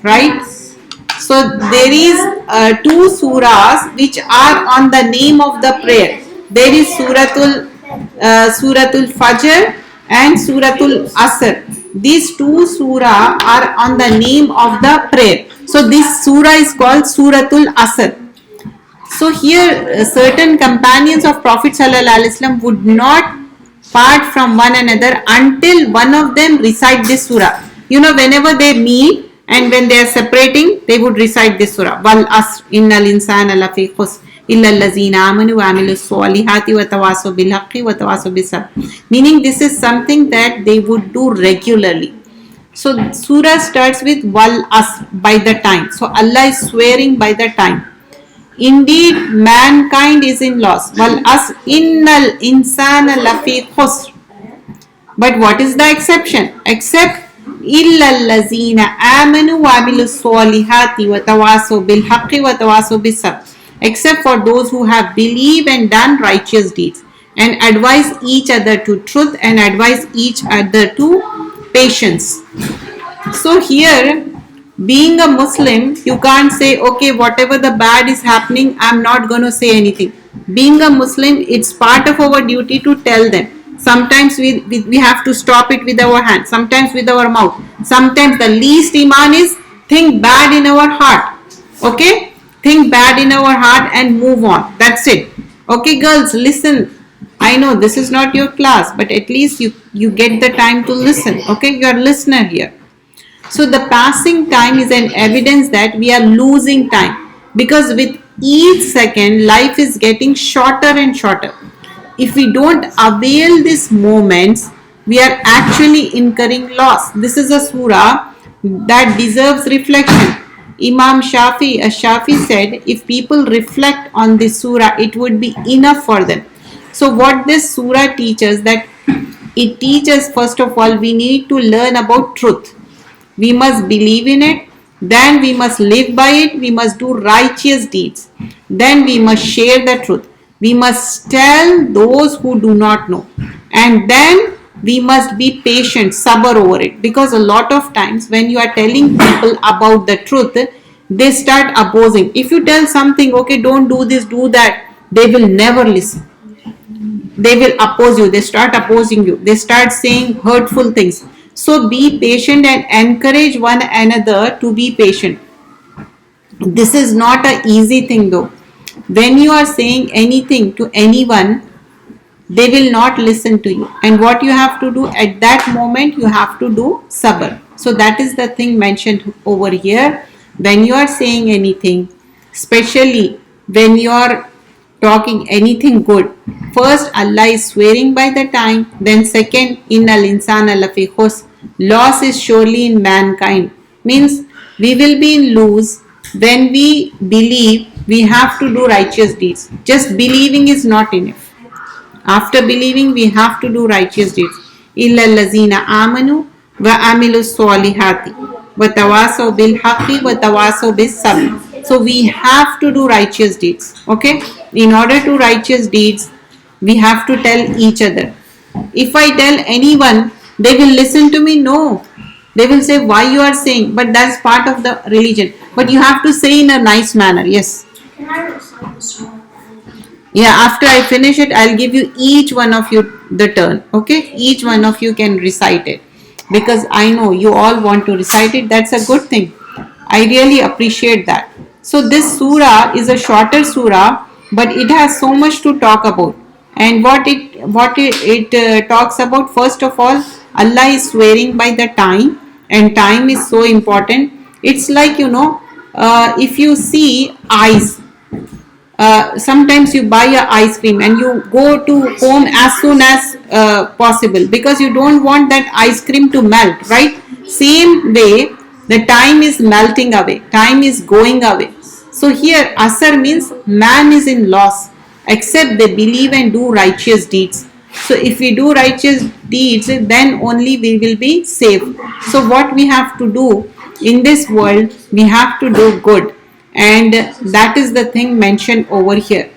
right? So there is two surahs which are on the name of the prayer. There is Suratul Fajr and Suratul Asr. These two surah are on the name of the prayer. So this surah is called Suratul Asr. So here certain companions of Prophet ﷺ would not part from one another until one of them recite this surah. You know, whenever they meet and when they are separating, they would recite this surah. Wal asr innal insana lafi khusr illa allazina amanu wa amilus solihati wa tawasaw bil haqqi wa tawasaw bis sabr. Meaning this is something that they would do regularly. So surah starts with wal asr, by the time. So Allah is swearing by the time. Indeed, mankind is in loss. Wal asr innal insana lafi khusr. But what is the exception? Except illa allazina amanu wa amilus solihati wa tawasaw bil haqqi wa tawasaw bis sabr. Except for those who have believed and done righteous deeds and advise each other to truth and advise each other to patience. So here, being a Muslim, you can't say, okay, whatever the bad is happening, I'm not going to say anything. Being a Muslim, it's part of our duty to tell them. Sometimes we have to stop it with our hand, sometimes with our mouth. Sometimes the least iman is think bad in our heart. Okay? Think bad in our heart and move on. That's it. Okay, girls, listen. I know this is not your class, but at least you get the time to listen. Okay? You are a listener here. So the passing time is an evidence that we are losing time, because with each second life is getting shorter and shorter. If we don't avail these moments, we are actually incurring loss. This is a surah that deserves reflection. Imam Shafi said, if people reflect on this surah, it would be enough for them. So what this surah teaches, that it teaches, first of all, we need to learn about truth. We must believe in it, then we must live by it, we must do righteous deeds, then we must share the truth, we must tell those who do not know, and then we must be patient, sabr over it. Because a lot of times when you are telling people about the truth, they start opposing. If you tell something, okay, don't do this, do that, they will never listen. They will oppose you, they start opposing you, they start saying hurtful things. So be patient and encourage one another to be patient. This is not an easy thing though. When you are saying anything to anyone, they will not listen to you. And what you have to do at that moment, you have to do sabr. So that is the thing mentioned over here. When you are saying anything, especially when you are talking anything good, first Allah is swearing by the time, then second, innal insana lafi khusr, loss is surely in mankind. Means we will be in lose when we believe we have to do righteous deeds. Just believing is not enough. After believing, we have to do righteous deeds. Illa allazina amanu wa amilus solihati wa tawasaw bil haqqi wa tawasaw bis sabr. So we have to do righteous deeds. Okay? In order to righteous deeds, we have to tell each other. If I tell anyone, they will listen to me? No. They will say, why you are saying? But that's part of the religion. But you have to say in a nice manner. Yes. Can I recite the song? Yeah, after I finish it, I'll give you each one of you the turn. Okay? Each one of you can recite it. Because I know you all want to recite it. That's a good thing. I really appreciate that. So this surah is a shorter surah, but it has so much to talk about. And what it talks about, first of all, Allah is swearing by the time, and time is so important. It's like, if you see ice, sometimes you buy a ice cream and you go to home as soon as possible, because you don't want that ice cream to melt, right? Same way, the time is melting away, time is going away. So here asr means man is in loss, except they believe and do righteous deeds. So if we do righteous deeds, then only we will be safe. So what we have to do in this world, we have to do good, and that is the thing mentioned over here.